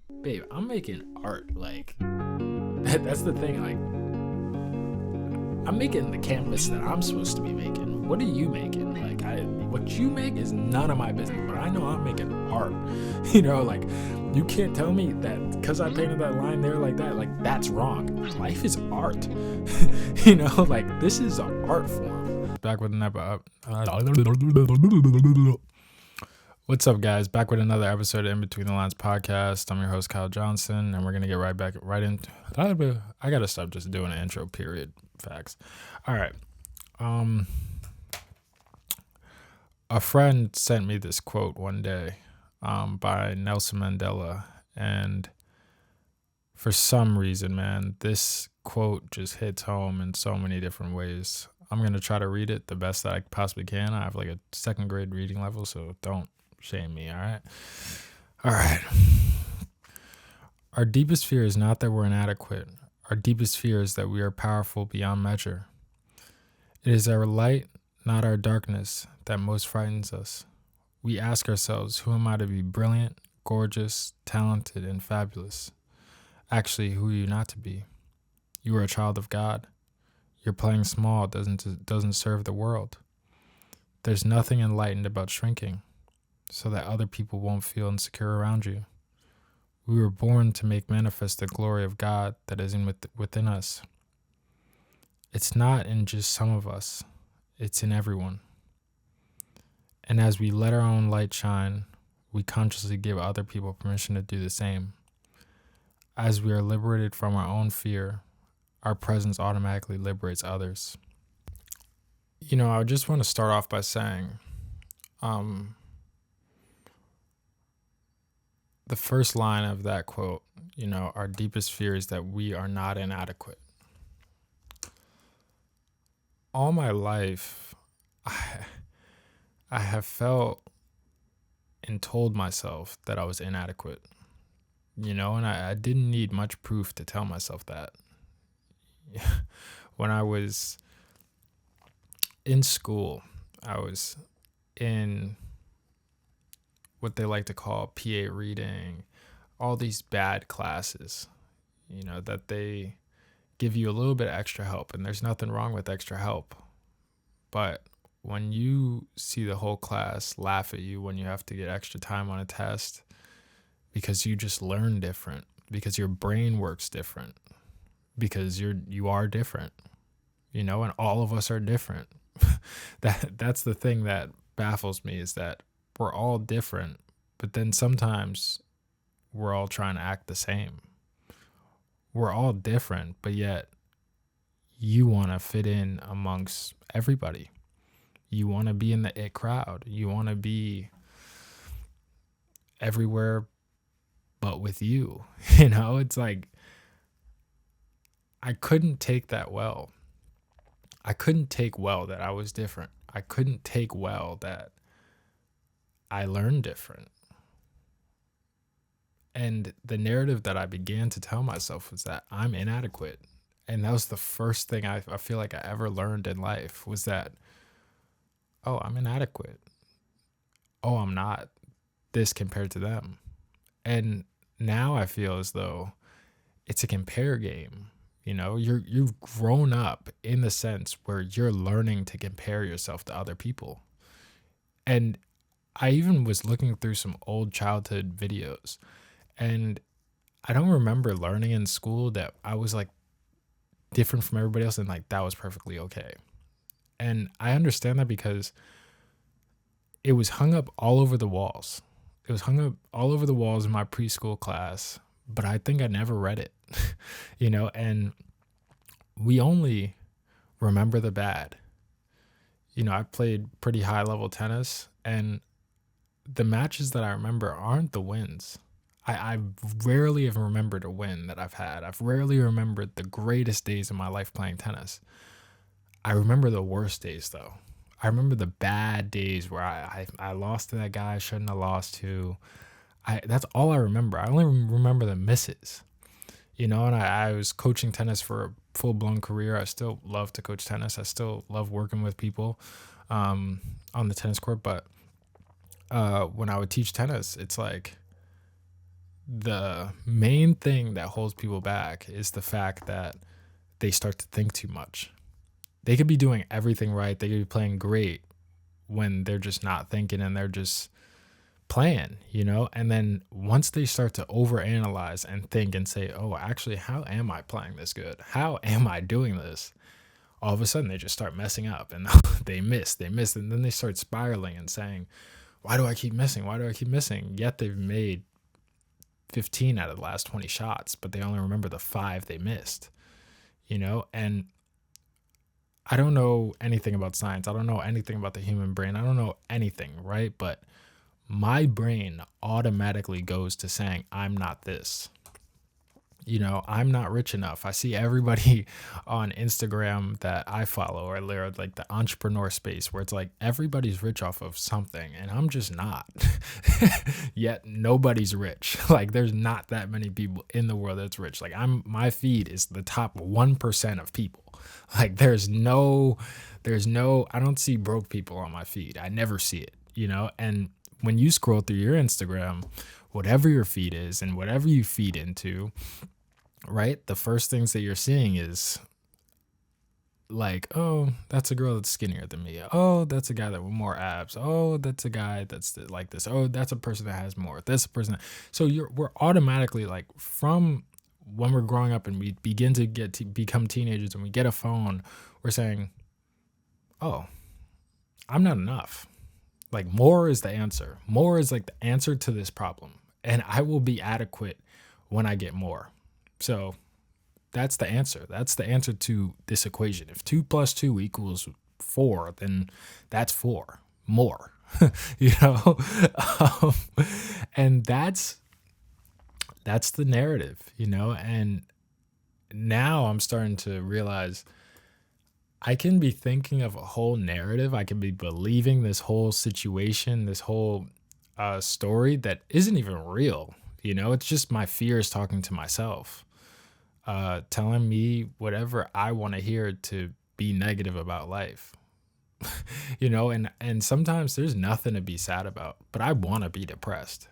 babe, I'm making art. Like, that's the thing. Like, I'm making the canvas that I'm supposed to be making. What are you making? Like, what you make is none of my business, but I know I'm making art. Like, you can't tell me that because I painted that line there like that, like, that's wrong. Life is art. Like, this is an art form. Back with another. What's up, guys? Back with another episode of In Between the Lines podcast. I'm your host, Kyle Johnson, and we're gonna get right into. I gotta stop just doing an intro. Period. Facts. All right. A friend sent me this quote one day, by Nelson Mandela, and for some reason, man, this quote just hits home in so many different ways. I'm gonna try to read it the best that I possibly can. I have like a second grade reading level, so don't shame me. All right. Our deepest fear is not that we're inadequate. Our deepest fear is that we are powerful beyond measure. It is our light, not our darkness, that most frightens us. We ask ourselves, who am I to be brilliant, gorgeous, talented, and fabulous? Actually, who are you not to be? You are a child of God. Your playing small doesn't serve the world. There's nothing enlightened about shrinking, so that other people won't feel insecure around you. We were born to make manifest the glory of God that is within us. It's not in just some of us, it's in everyone. And as we let our own light shine, we consciously give other people permission to do the same. As we are liberated from our own fear, our presence automatically liberates others. I just want to start off by saying, the first line of that quote, our deepest fear is that we are not inadequate. All my life, I have felt and told myself that I was inadequate, and I didn't need much proof to tell myself that. When I was in school, I was in what they like to call PA reading, all these bad classes, that they give you a little bit of extra help, and there's nothing wrong with extra help. But when you see the whole class laugh at you when you have to get extra time on a test because you just learn different, because your brain works different, because you are different, and all of us are different. That's the thing that baffles me, is that we're all different, but then sometimes we're all trying to act the same. We're all different, but yet you want to fit in amongst everybody. You want to be in the it crowd. You want to be everywhere but with you. It's like, I couldn't take that well. I couldn't take well that I was different. I couldn't take well that I learned different. And the narrative that I began to tell myself was that I'm inadequate. And that was the first thing I feel like I ever learned in life, was that, oh, I'm inadequate. Oh, I'm not this compared to them. And now I feel as though it's a compare game. You've grown up in the sense where you're learning to compare yourself to other people. And I even was looking through some old childhood videos, and I don't remember learning in school that I was like different from everybody else, and like that was perfectly okay. And I understand that because it was hung up all over the walls. It was hung up all over the walls in my preschool class, but I think I never read it, and we only remember the bad. I played pretty high level tennis, and the matches that I remember aren't the wins. I rarely have remembered a win that I've had. I've rarely remembered the greatest days of my life playing tennis. I remember the worst days, though. I remember the bad days where I lost to that guy I shouldn't have lost to. That's all I remember. I only remember the misses. And I was coaching tennis for a full-blown career. I still love to coach tennis. I still love working with people on the tennis court. But when I would teach tennis, it's like the main thing that holds people back is the fact that they start to think too much. They could be doing everything right. They could be playing great when they're just not thinking and they're just playing, you know? And then once they start to overanalyze and think and say, oh, actually, how am I playing this good? How am I doing this? All of a sudden, they just start messing up and they miss. And then they start spiraling and saying, why do I keep missing? Why do I keep missing? Yet they've made 15 out of the last 20 shots, but they only remember the 5 they missed, you know? And I don't know anything about science. I don't know anything about the human brain. I don't know anything, right? But my brain automatically goes to saying, I'm not this. You know, I'm not rich enough. I see everybody on Instagram that I follow or like the entrepreneur space where it's like everybody's rich off of something and I'm just not. Yet nobody's rich. Like there's not that many people in the world that's rich. Like my feed is the top 1% of people. Like I don't see broke people on my feed. I never see it, you know? And when you scroll through your Instagram, whatever your feed is and whatever you feed into, right? The first things that you're seeing is like, oh, that's a girl that's skinnier than me. Oh, that's a guy that with more abs. Oh, that's a guy that's like this. Oh, that's a person that has more. That's a person. So we're automatically like from when we're growing up and we begin to become teenagers and we get a phone, we're saying, oh, I'm not enough. Like more is the answer. More is like the answer to this problem. And I will be adequate when I get more. So that's the answer. That's the answer to this equation. If 2 plus 2 equals 4, then that's 4 more, you know? Um, and that's the narrative, you know? And now I'm starting to realize I can be thinking of a whole narrative. I can be believing this whole situation, this whole story that isn't even real. You know, it's just my fears talking to myself, telling me whatever I want to hear to be negative about life. You know, and sometimes there's nothing to be sad about, but I want to be depressed.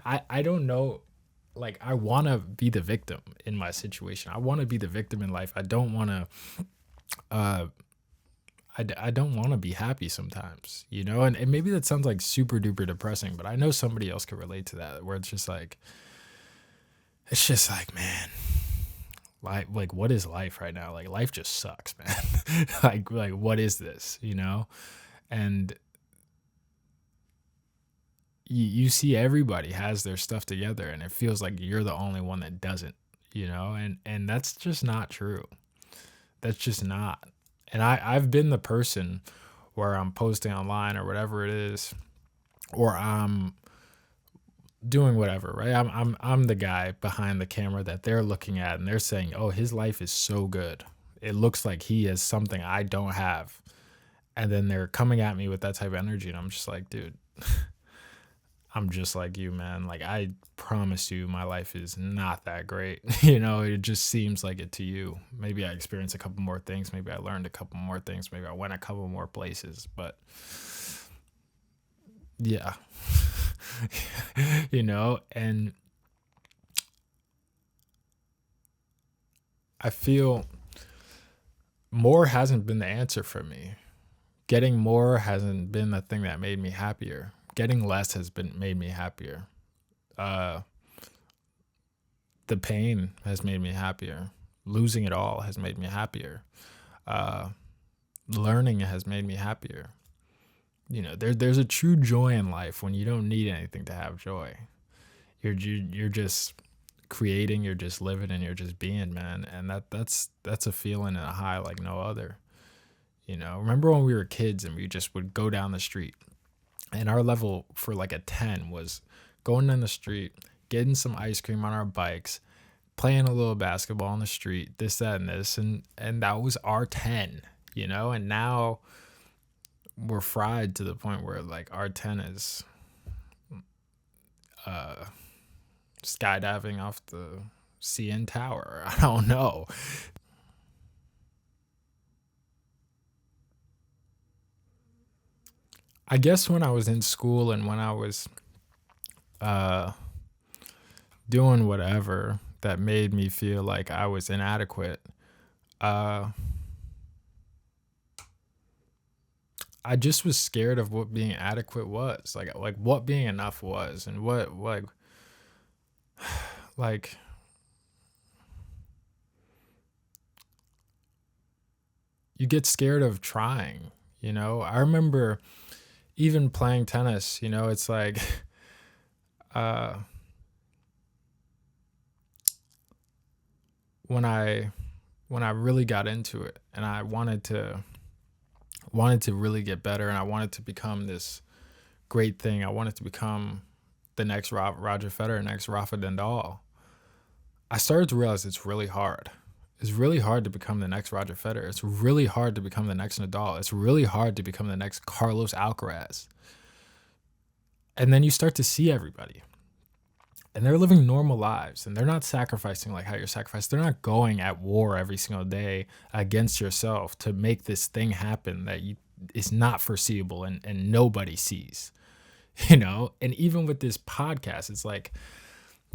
I don't know. Like I want to be the victim in my situation. I want to be the victim in life. I don't want to. Uh, I don't want to be happy sometimes, you know, and maybe that sounds like super duper depressing, but I know somebody else could relate to that where it's just like, man, like what is life right now? Like life just sucks, man. like what is this, you know? And you see everybody has their stuff together and it feels like you're the only one that doesn't, you know? And that's just not true. That's just not. And I've been the person where I'm posting online or whatever it is, or I'm doing whatever, right? I'm the guy behind the camera that they're looking at and they're saying, "Oh, his life is so good. It looks like he has something I don't have." And then they're coming at me with that type of energy and I'm just like, "Dude, I'm just like you, man. Like I promise you my life is not that great." You know, it just seems like it to you. Maybe I experienced a couple more things, maybe I learned a couple more things, maybe I went a couple more places, but yeah. You know, and I feel more hasn't been the answer for me. Getting more hasn't been the thing that made me happier. Getting less has been made me happier. Uh the pain has made me happier. Losing it all has made me happier. Uh, Learning has made me happier. You know, there's a true joy in life when you don't need anything to have joy. You're just creating, you're just living, and you're just being, man. And that's a feeling and a high like no other. You know, remember when we were kids and we just would go down the street, and our level for like a 10 was going down the street, getting some ice cream on our bikes, playing a little basketball on the street, this, that, and this, and that was our 10, you know. And now we're fried to the point where like our 10 is uh skydiving off the CN Tower. I don't know. I guess when I was in school and when I was uh doing whatever that made me feel like I was inadequate. Uh, I just was scared of what being adequate was, like what being enough was, and what like you get scared of trying. I remember even playing tennis. It's like uh, when I really got into it and I wanted to really get better, and I wanted to become this great thing. I wanted to become the next Roger Federer, next Rafa Nadal. I started to realize it's really hard. It's really hard to become the next Roger Federer. It's really hard to become the next Nadal. It's really hard to become the next Carlos Alcaraz. And then you start to see everybody, and they're living normal lives, and they're not sacrificing like how you're sacrificed. They're not going at war every single day against yourself to make this thing happen that is not foreseeable, and nobody sees. And even with this podcast, it's like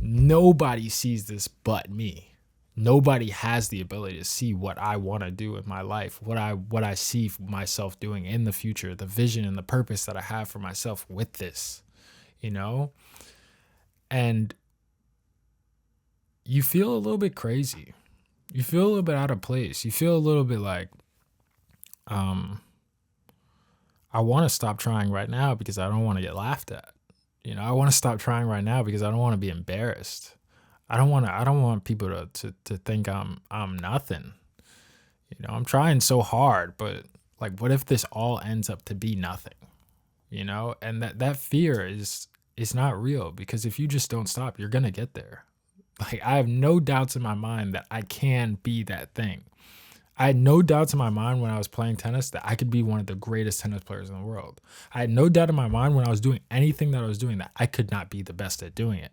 nobody sees this but me. Nobody has the ability to see what I want to do with my life, what I see myself doing in the future, the vision and the purpose that I have for myself with this, and you feel a little bit crazy. You feel a little bit out of place. You feel a little bit like, I want to stop trying right now because I don't want to get laughed at. I want to stop trying right now because I don't want to be embarrassed. I don't want people to think I'm nothing. I'm trying so hard, but like, what if this all ends up to be nothing? And that fear is not real, because if you just don't stop, you're going to get there. Like, I have no doubts in my mind that I can be that thing. I had no doubts in my mind when I was playing tennis that I could be one of the greatest tennis players in the world. I had no doubt in my mind when I was doing anything that I was doing that I could not be the best at doing it.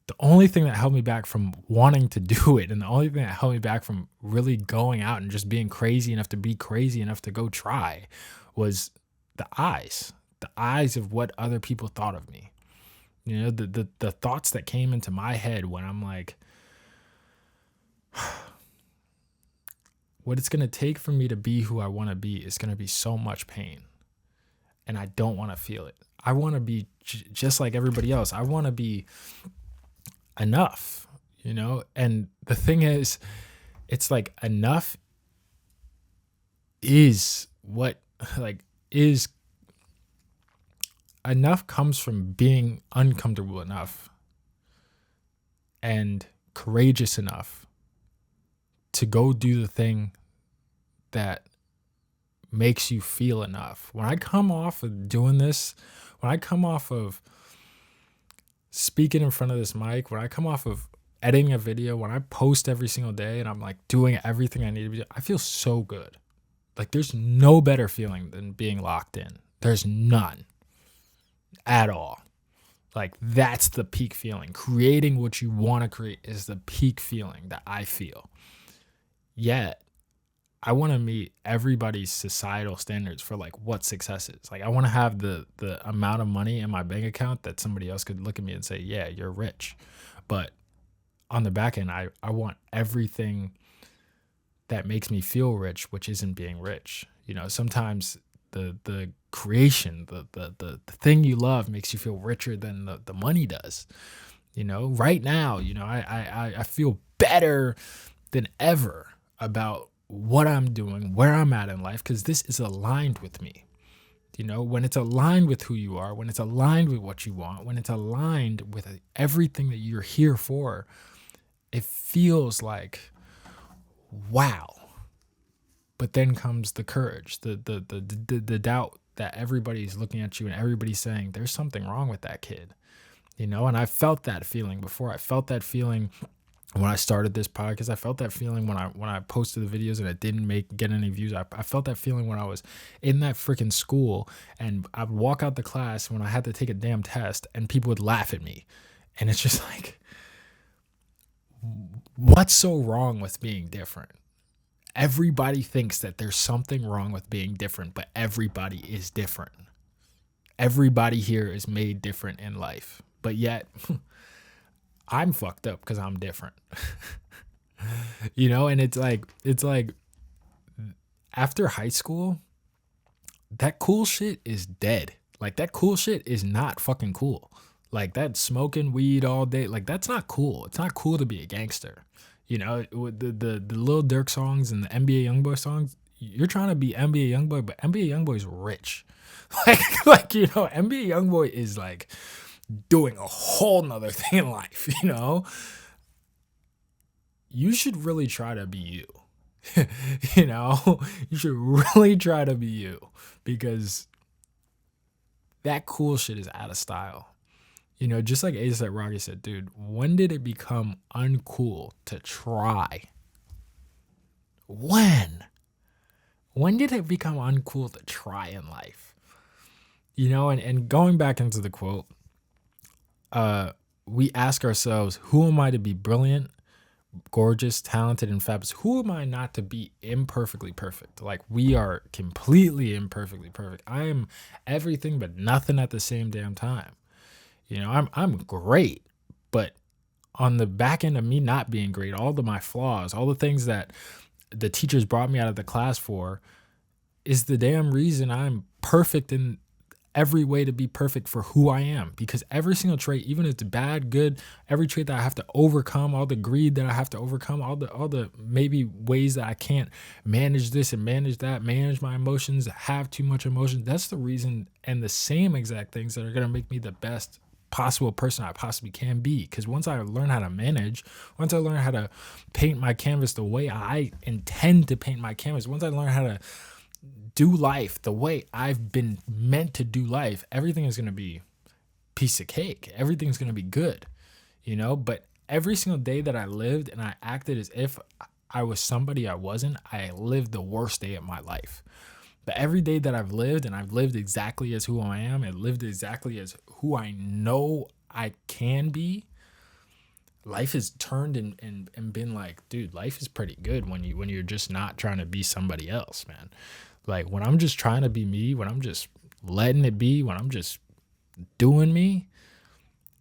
The only thing that held me back from wanting to do it, and the only thing that held me back from really going out and just being crazy enough to be crazy enough to go try, was the eyes of what other people thought of me. The thoughts that came into my head when I'm like, what it's going to take for me to be who I want to be is going to be so much pain. And I don't want to feel it. I want to be just like everybody else. I want to be enough, And the thing is, it's like enough is enough comes from being uncomfortable enough and courageous enough to go do the thing that makes you feel enough. When I come off of doing this, when I come off of speaking in front of this mic, when I come off of editing a video, when I post every single day and I'm like doing everything I need to be doing, I feel so good. Like, there's no better feeling than being locked in. There's none at all. Like, that's the peak feeling. Creating what you want to create is the peak feeling that I feel. Yet, I want to meet everybody's societal standards for like what success is. Like, I want to have the amount of money in my bank account that somebody else could look at me and say, yeah, you're rich. But on the back end, I want everything that makes me feel rich, which isn't being rich. Sometimes the creation, the thing you love makes you feel richer than the money does. Right now, I feel better than ever about what I'm doing, where I'm at in life, because this is aligned with me. When it's aligned with who you are, when it's aligned with what you want, when it's aligned with everything that you're here for, it feels like, wow. But then comes the courage, the doubt that everybody's looking at you and everybody's saying there's something wrong with that kid. And I felt that feeling before. I felt that feeling when I started this podcast. I felt that feeling when I posted the videos and it didn't get any views. I felt that feeling when I was in that freaking school and I'd walk out the class when I had to take a damn test and people would laugh at me. And it's just like, what's so wrong with being different? Everybody thinks that there's something wrong with being different, but everybody is different. Everybody here is made different in life. But yet, I'm fucked up because I'm different. You know, and it's like after high school, that cool shit is dead. Like that cool shit is not fucking cool. Like that smoking weed all day, like that's not cool. It's not cool to be a gangster. You know, with the Lil Durk songs and the NBA YoungBoy songs, you're trying to be NBA YoungBoy, but NBA YoungBoy's rich. Like you know, NBA YoungBoy is like doing a whole nother thing in life. You know, you should really try to be you. You know, you should really try to be you because that cool shit is out of style. You know, just like ASAP Rocky said, dude, when did it become uncool to try? When? When did it become uncool to try in life? You know, and going back into the quote, we ask ourselves, who am I to be brilliant, gorgeous, talented, and fabulous? Who am I not to be imperfectly perfect? Like we are completely imperfectly perfect. I am everything but nothing at the same damn time. You know, I'm great, but on the back end of me not being great, all of my flaws, all the things that the teachers brought me out of the class for, is the damn reason I'm perfect in every way to be perfect for who I am. Because every single trait, even if it's bad, good, every trait that I have to overcome, all the greed that I have to overcome, all the maybe ways that I can't manage this and manage that, manage my emotions, have too much emotion, that's the reason and the same exact things that are going to make me the best possible person I possibly can be. Because once I learn how to manage, once I learn how to paint my canvas the way I intend to paint my canvas, once I learn how to do life the way I've been meant to do life, everything is going to be piece of cake. Everything's going to be good, you know? But every single day that I lived and I acted as if I was somebody I wasn't, I lived the worst day of my life. But every day that I've lived and I've lived exactly as who I am and lived exactly as who I know I can be, life has turned and been like, dude, life is pretty good when you're just not trying to be somebody else, man. Like when I'm just trying to be me, when I'm just letting it be, when I'm just doing me,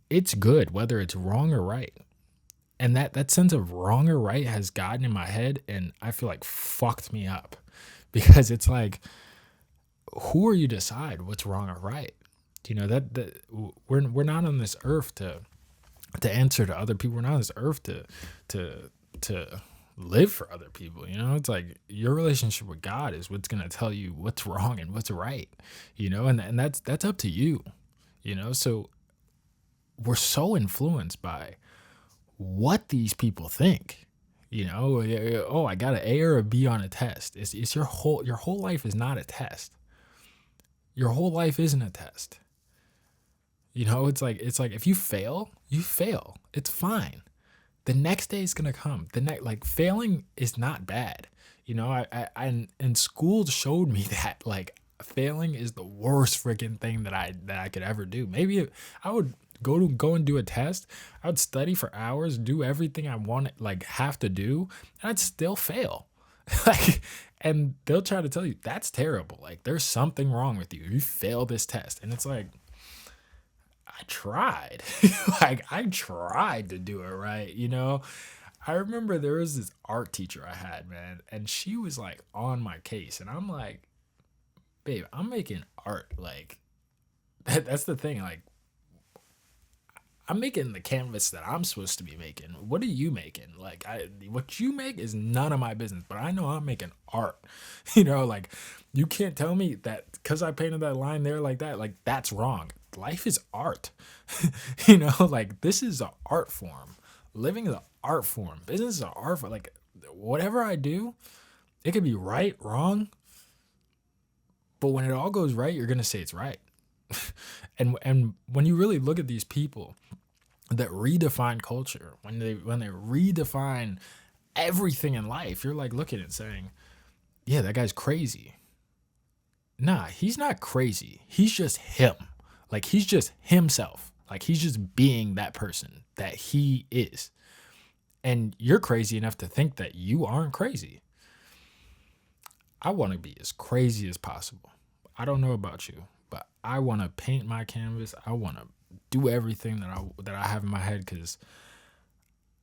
it's good, whether it's wrong or right. And that sense of wrong or right has gotten in my head and I feel like fucked me up because it's like, who are you to decide what's wrong or right? You know, that we're not on this earth to answer to other people. We're not on this earth to live for other people. You know, it's like your relationship with God is what's gonna tell you what's wrong and what's right. You know, and that's up to you. You know, so we're so influenced by what these people think. You know, oh, I got an A or a B on a test. It's your whole life is not a test. Your whole life isn't a test. You know, it's like if you fail, you fail. It's fine. The next day is gonna come. Like failing is not bad. You know, I and school showed me that like failing is the worst freaking thing that I could ever do. Maybe I would go and do a test. I would study for hours, do everything I want, like have to do, and I'd still fail. Like, and they'll try to tell you that's terrible. Like, there's something wrong with you. You failed this test, and it's like, I tried. Like, I tried to do it right. You know, I remember there was this art teacher I had, man, and she was like on my case, and I'm like, babe, I'm making art. Like, that's the thing. Like, I'm making the canvas that I'm supposed to be making. What are you making? Like, what you make is none of my business, but I know I'm making art. You know, like, you can't tell me that because I painted that line there like that, like, that's wrong. Life is art. You know, like, this is an art form. Living is an art form. Business is an art form. Like, whatever I do, it could be right, wrong, but when it all goes right, you're going to say it's right. And when you really look at these people that redefine culture, when they redefine everything in life, you're like looking at it saying, yeah, that guy's crazy. Nah, he's not crazy. He's just him. Like, he's just himself. Like, he's just being that person that he is. And you're crazy enough to think that you aren't crazy. I want to be as crazy as possible. I don't know about you, but I want to paint my canvas. I want to do everything that I have in my head because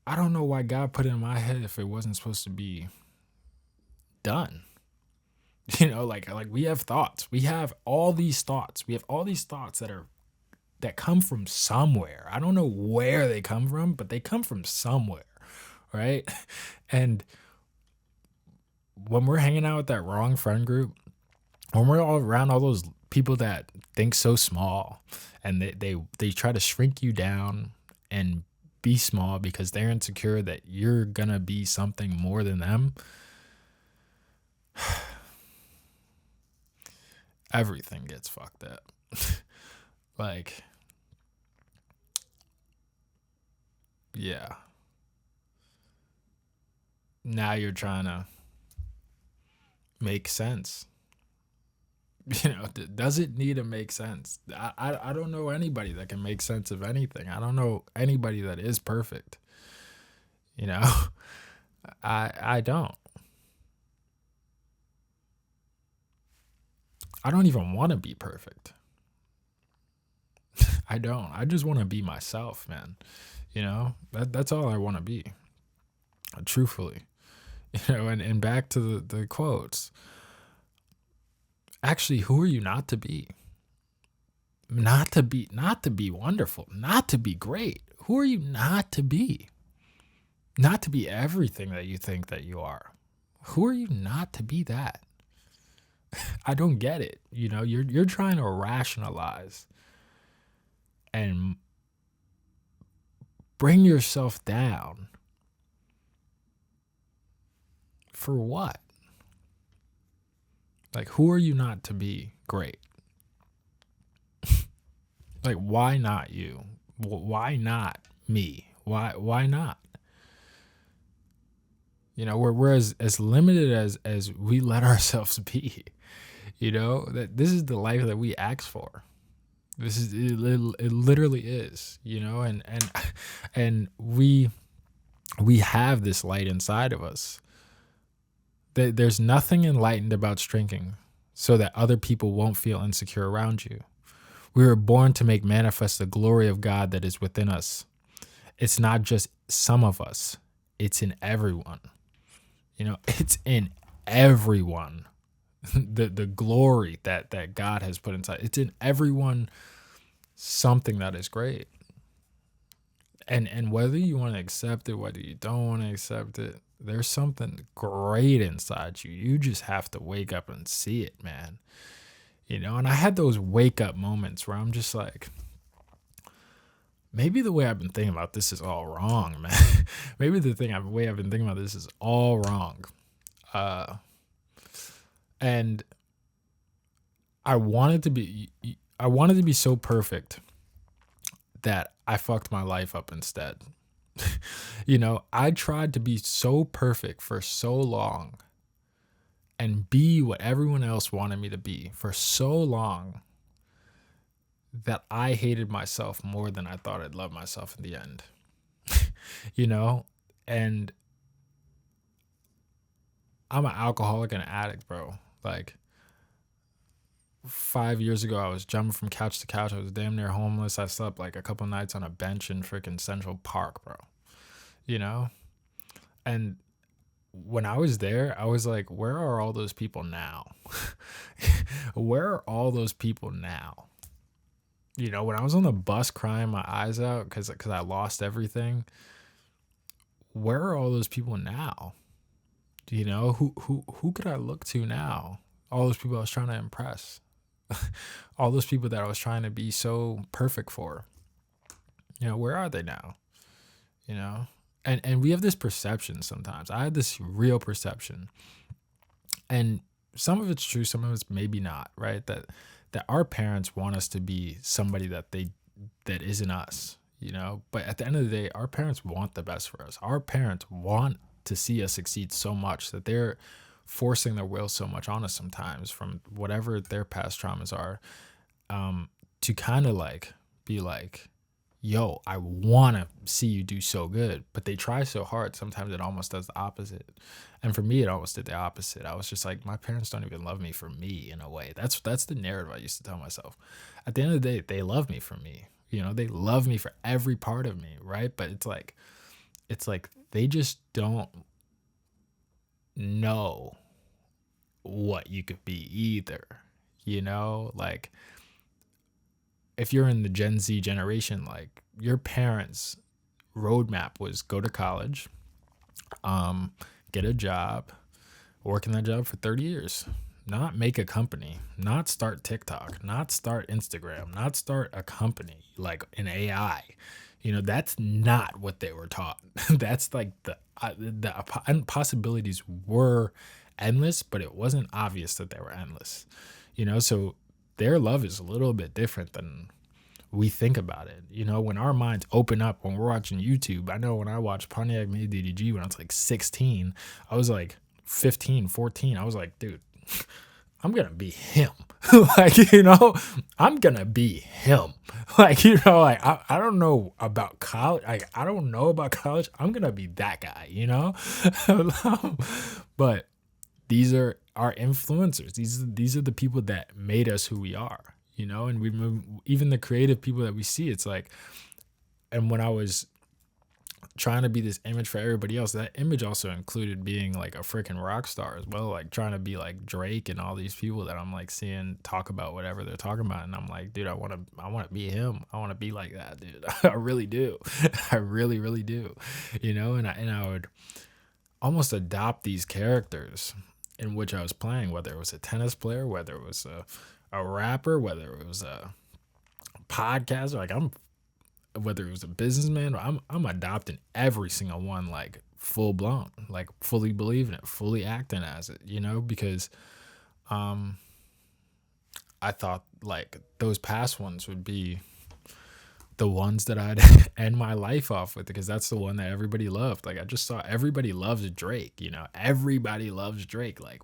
I don't know why God put it in my head if it wasn't supposed to be done. Like we have thoughts. We have all these thoughts. We have all these thoughts that come from somewhere. I don't know where they come from, but they come from somewhere, right? And when we're hanging out with that wrong friend group, when we're all around all those people that think so small and they try to shrink you down and be small because they're insecure that you're gonna be something more than them, everything gets fucked up. Like, yeah. Now you're trying to make sense. Does it need to make sense? I don't know anybody that can make sense of anything. I don't know anybody that is perfect. You know, I don't. I don't even want to be perfect. I don't. I just want to be myself, man. That's all I want to be. Truthfully. And back to the quotes. Actually, who are you not to be? Not to be wonderful, not to be great. Who are you not to be? Not to be everything that you think that you are. Who are you not to be that? I don't get it. You're trying to rationalize and bring yourself down. For what? Like, who are you not to be great? Like, why not you? Why not me? Why not? We're as limited as we let ourselves be. That this is the life that we ask for. This is it literally is, and we have this light inside of us. There's nothing enlightened about shrinking so that other people won't feel insecure around you. We were born to make manifest the glory of God that is within us. It's not just some of us. It's in everyone. It's in everyone. The glory that God has put inside. It's in everyone, something that is great. And whether you want to accept it, whether you don't want to accept it, there's something great inside you. You just have to wake up and see it, man. And I had those wake up moments where I'm just like, maybe the way I've been thinking about this is all wrong, man. Maybe the way I've been thinking about this is all wrong. And I wanted to be so perfect that I fucked my life up instead. I tried to be so perfect for so long and be what everyone else wanted me to be for so long that I hated myself more than I thought I'd love myself in the end. And I'm an alcoholic and an addict, bro. Like, 5 years ago, I was jumping from couch to couch. I was damn near homeless. I slept like a couple nights on a bench in freaking Central Park, bro. And when I was there, I was like, where are all those people now? Where are all those people now? When I was on the bus crying my eyes out because I lost everything, where are all those people now? Who could I look to now? All those people I was trying to impress. All those people that I was trying to be so perfect for. Where are they now? And we have this perception sometimes. I had this real perception. And some of it's true, some of it's maybe not, right? That our parents want us to be somebody that isn't us, But at the end of the day, our parents want the best for us. Our parents want to see us succeed so much that they're forcing their will so much on us sometimes from whatever their past traumas are, to kind of like be like, yo, I want to see you do so good, but they try so hard. Sometimes it almost does the opposite. And for me, it almost did the opposite. I was just like, my parents don't even love me for me in a way. That's the narrative I used to tell myself. At the end of the day, they love me for me. They love me for every part of me, right? But it's like, it's like they just don't know what you could be either. Like if you're in the Gen Z generation, like your parents' roadmap was go to college, um, get a job, work in that job for 30 years, not make a company, not start TikTok, not start Instagram, not start a company like an AI. That's not what they were taught. That's like the possibilities were endless, but it wasn't obvious that they were endless. So their love is a little bit different than we think about it. When our minds open up when we're watching YouTube, I know when I watched Pontiac made DDG when I was like 16, I was like 15, 14. I was like, dude, I'm going to be him. like, I'm going to be him. I don't know about college. I don't know about college. I'm going to be that guy. But these are our influencers. These are the people that made us who we are, and we move, even the creative people that we see. It's like, and when I was trying to be this image for everybody else, that image also included being like a freaking rock star as well, like trying to be like Drake and all these people that I'm like seeing talk about whatever they're talking about, and I'm like, dude, I want to be him. I want to be like that, dude. I really do. I really, really do. And I would almost adopt these characters in which I was playing, whether it was a tennis player, whether it was a rapper, whether it was a podcaster, whether it was a businessman, I'm adopting every single one, like full blown, like fully believing it, fully acting as it, because I thought like those past ones would be the ones that I'd end my life off with, because that's the one that everybody loved. Like I just saw everybody loves Drake, everybody loves Drake. Like,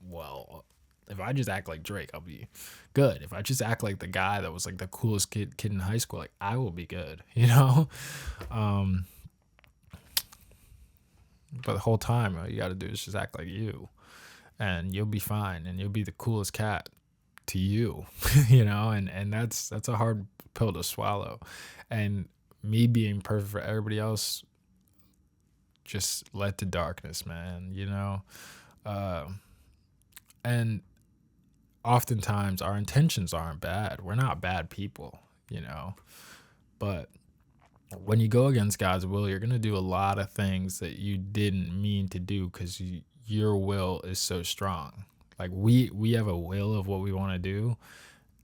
well, if I just act like Drake, I'll be good. If I just act like the guy that was like the coolest kid in high school, like I will be good, But the whole time, all you got to do is just act like you, and you'll be fine, and you'll be the coolest cat to you, and that's a hard pill to swallow. And me being perfect for everybody else just led to darkness, man. Uh, and oftentimes our intentions aren't bad. We're not bad people, but when you go against God's will, you're going to do a lot of things that you didn't mean to do because your will is so strong. Like we have a will of what we want to do.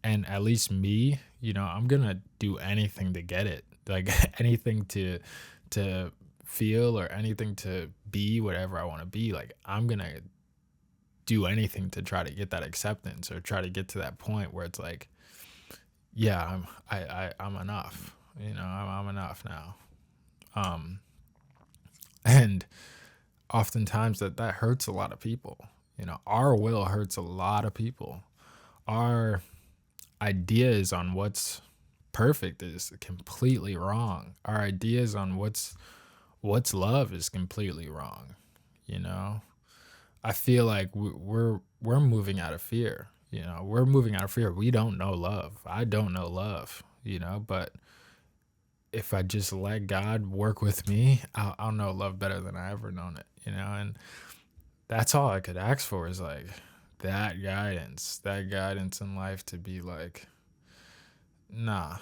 And at least me, I'm going to do anything to get it. Like anything to feel or anything to be whatever I want to be. Like I'm going to do anything to try to get that acceptance or try to get to that point where it's like, yeah, I'm enough. I'm enough now. And oftentimes that hurts a lot of people. Our will hurts a lot of people. Our ideas on what's perfect is completely wrong. Our ideas on what's love is completely wrong. I feel like we're moving out of fear. We're moving out of fear. We don't know love. I don't know love. But if I just let God work with me, I'll know love better than I ever known it. And that's all I could ask for is like that guidance in life to be like, nah,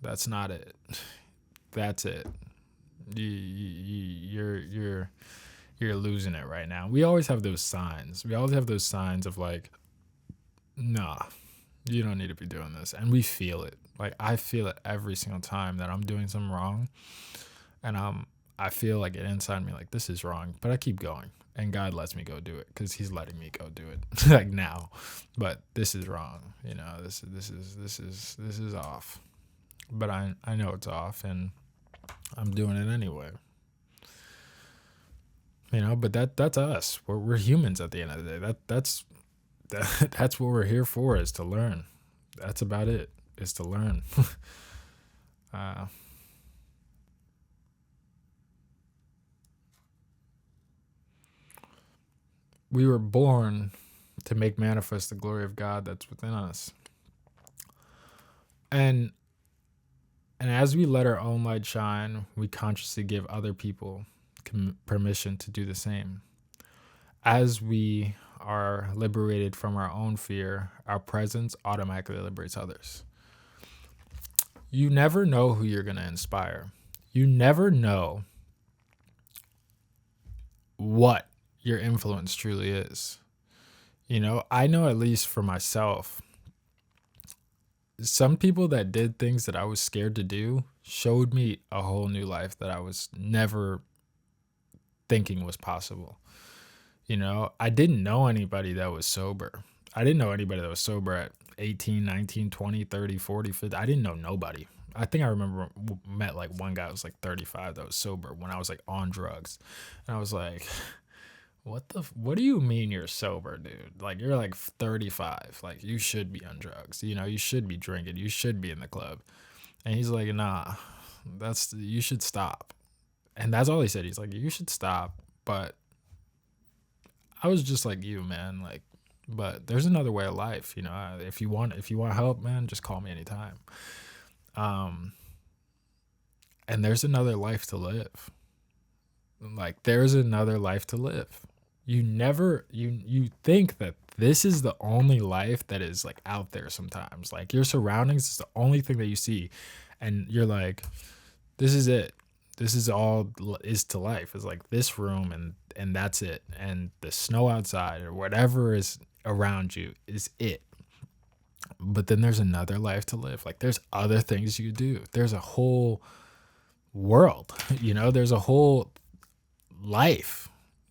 that's not it. That's it. You're losing it right now. We always have those signs. We always have those signs of like, nah, you don't need to be doing this. And we feel it. Like I feel it every single time that I'm doing something wrong. And I feel like it inside me, like this is wrong, but I keep going. And God lets me go do it because he's letting me go do it like now. But this is wrong. This is off. But I know it's off and I'm doing it anyway. But that's us. We're humans at the end of the day. That's what we're here for, is to learn. That's about it, is to learn. We were born to make manifest the glory of God that's within us. And as we let our own light shine, we consciously give other people permission to do the same. As we are liberated from our own fear, our presence automatically liberates others. You never know who you're going to inspire. You never know what your influence truly is. I know, at least for myself, some people that did things that I was scared to do showed me a whole new life that I was never thinking was possible. I didn't know anybody that was sober. I didn't know anybody that was sober at 18, 19, 20, 30, 40, 50. I didn't know nobody. I think I remember met like one guy who was like 35 that was sober when I was like on drugs. And I was like, what do you mean you're sober, dude? Like, you're like 35. Like, you should be on drugs. You should be drinking. You should be in the club. And he's like, nah, you should stop. And that's all he said. He's like, you should stop. But I was just like you, man. Like, but there's another way of life. If you want help, man, just call me anytime. And there's another life to live. Like, there's another life to live. You think that this is the only life that is like out there sometimes. Like, your surroundings is the only thing that you see. And you're like, this is it. This is all is to life. It's like this room and that's it. And the snow outside or whatever is around you is it. But then there's another life to live. Like, there's other things you do. There's a whole world, there's a whole life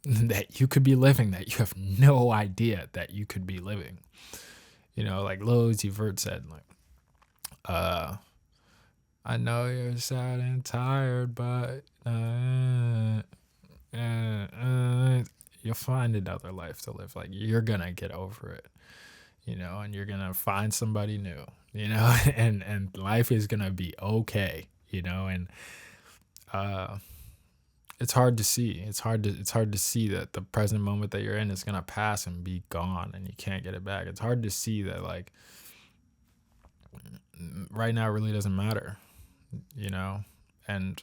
that you could be living that you have no idea that you could be living. Like Lil Uzi Vert said, like, I know you're sad and tired, but you'll find another life to live. Like, you're gonna get over it, and you're gonna find somebody new, and life is gonna be okay, and it's hard to see. It's hard to see that the present moment that you're in is gonna pass and be gone, and you can't get it back. It's hard to see that, like, right now really doesn't matter, and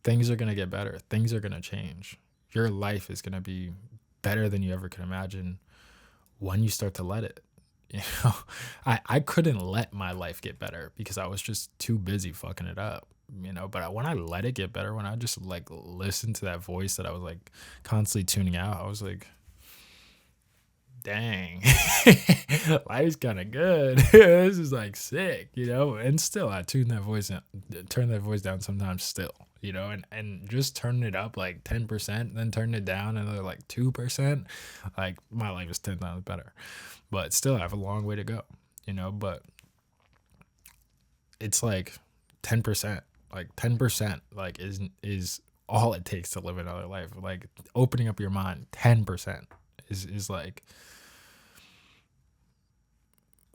things are gonna get better. Things are gonna change. Your life is gonna be better than you ever could imagine when you start to let it. I couldn't let my life get better because I was just too busy fucking it up. But when I let it get better, when I just like listened to that voice that I was like constantly tuning out, I was like, dang, life's kind of good. This is like sick, and still I turn that voice down sometimes still, and just turning it up like 10%, then turning it down another like 2%, like, my life is 10 times better. But still I have a long way to go, but it's like 10%. Like 10%, like, is all it takes to live another life. Like, opening up your mind, 10% is like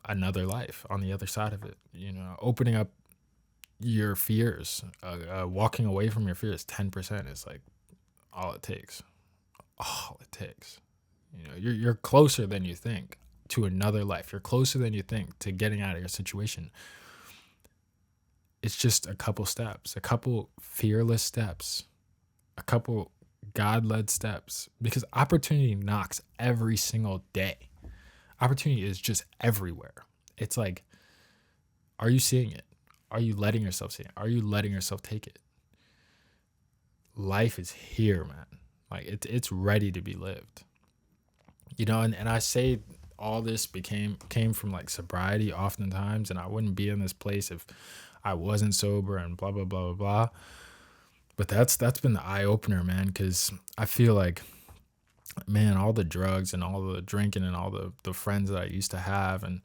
another life on the other side of it. Opening up your fears, walking away from your fears, 10% is like all it takes. All it takes. You're closer than you think to another life. You're closer than you think to getting out of your situation. It's just a couple steps, a couple fearless steps, a couple God-led steps, because opportunity knocks every single day. Opportunity is just everywhere. It's like, are you seeing it? Are you letting yourself see it? Are you letting yourself take it? Life is here, man. Like, it's ready to be lived. And I say all this came from like sobriety oftentimes, and I wouldn't be in this place if I wasn't sober and blah, blah, blah, blah, blah. But that's been the eye opener, man, because I feel like, man, all the drugs and all the drinking and all the friends that I used to have and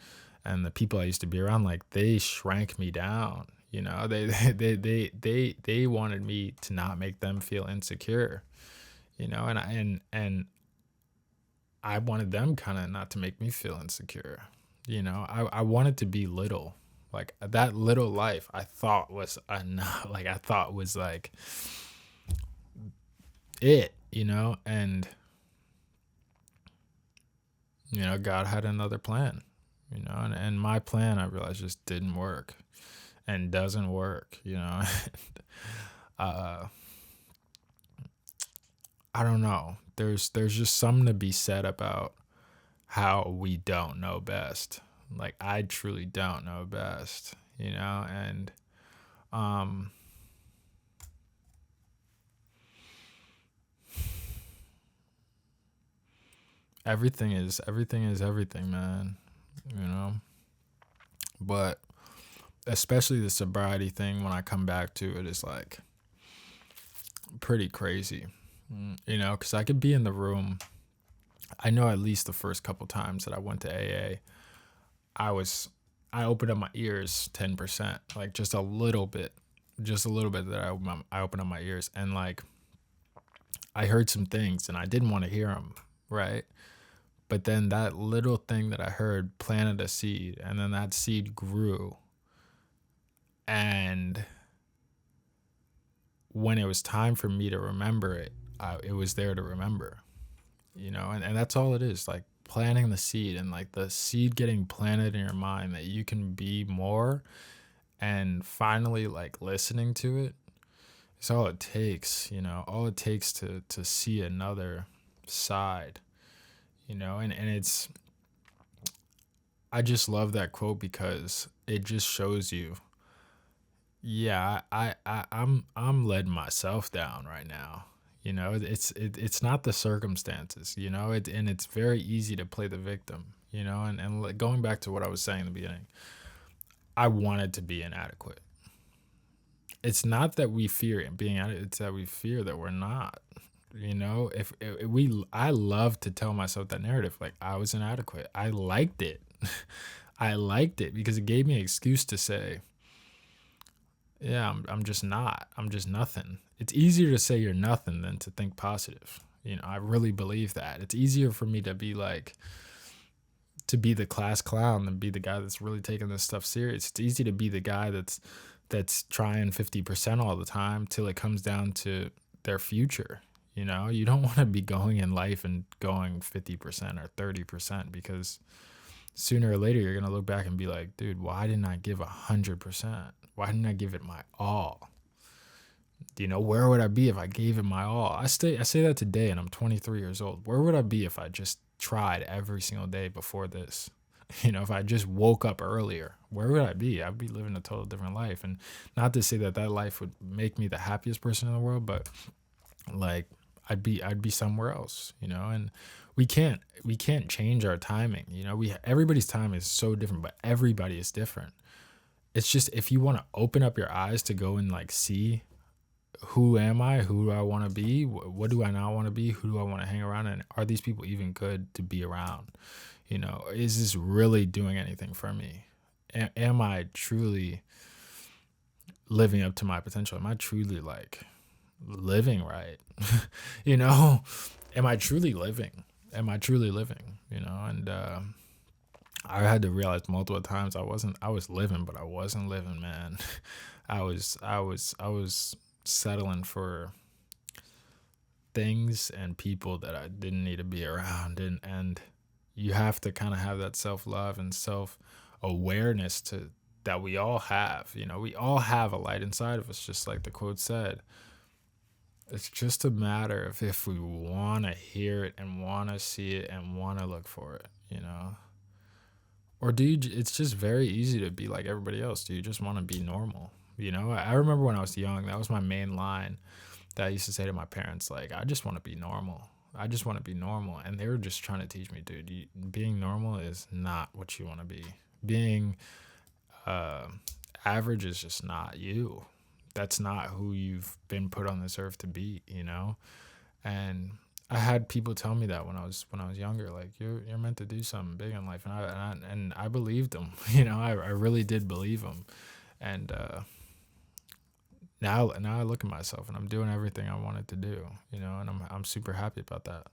the people I used to be around, like, they shrank me down. They wanted me to not make them feel insecure, and I wanted them kind of not to make me feel insecure. I wanted to be little. Like, that little life I thought was enough. Like, I thought was like it, and God had another plan, and my plan, I realized, just didn't work and doesn't work, uh I don't know. There's just something to be said about how we don't know best. Like I truly don't know best, and um everything is everything, man. You know. But especially the sobriety thing, when I come back to it, is like pretty crazy. Because I could be in the room. I know at least the first couple times that I went to AA, I was I opened up my ears 10%, like just a little bit that I opened up my ears, and like I heard some things and I didn't want to hear them, right? But then that little thing that I heard planted a seed, and then that seed grew, and when it was time for me to remember it, it was there to remember, and that's all it is, like planting the seed, and like the seed getting planted in your mind that you can be more, and finally like listening to it. It's all it takes, all it takes to see another side, and it's, I just love that quote because it just shows you, yeah, I'm letting myself down right now. It's not the circumstances, and it's very easy to play the victim, and like, going back to what I was saying in the beginning, I wanted to be inadequate. It's not that we fear it being inadequate, it's that we fear that we're not. If we, I love to tell myself that narrative, like I was inadequate. I liked it. I liked it because it gave me an excuse to say, yeah, I'm just not. I'm just nothing. It's easier to say you're nothing than to think positive. I really believe that. It's easier for me to be like, to be the class clown than be the guy that's really taking this stuff serious. It's easy to be the guy that's trying 50% all the time till it comes down to their future. You don't want to be going in life and going 50% or 30%, because sooner or later you're gonna look back and be like, dude, why didn't I give 100%? Why didn't I give it my all? Where would I be if I gave it my all? I say that today, and I'm 23 years old. Where would I be if I just tried every single day before this? If I just woke up earlier, where would I be? I'd be living a total different life. And not to say that that life would make me the happiest person in the world, but like I'd be somewhere else, and we can't change our timing. Everybody's time is so different, but everybody is different. It's just, if you want to open up your eyes to go and like see, who am I? Who do I want to be? What do I not want to be? Who do I want to hang around? And are these people even good to be around? Is this really doing anything for me? Am I truly living up to my potential? Am I truly like living right? you know, am I truly living? Am I truly living? And I had to realize multiple times I was living, but I wasn't living, man. I was settling for things and people that I didn't need to be around, and you have to kind of have that self-love and self-awareness to that we all have. We all have a light inside of us, just like the quote said. It's just a matter of if we want to hear it and want to see it and want to look for it. Or do you, it's just very easy to be like everybody else. Do you just want to be normal? I remember when I was young, that was my main line that I used to say to my parents, like, I just want to be normal. I just want to be normal. And they were just trying to teach me, dude, being normal is not what you want to be. Being uh, average is just not you. That's not who you've been put on this earth to be. And I had people tell me that when I was younger, like, you're meant to do something big in life, and I believed them. I really did believe them. And now I look at myself and I'm doing everything I wanted to do, and I'm super happy about that.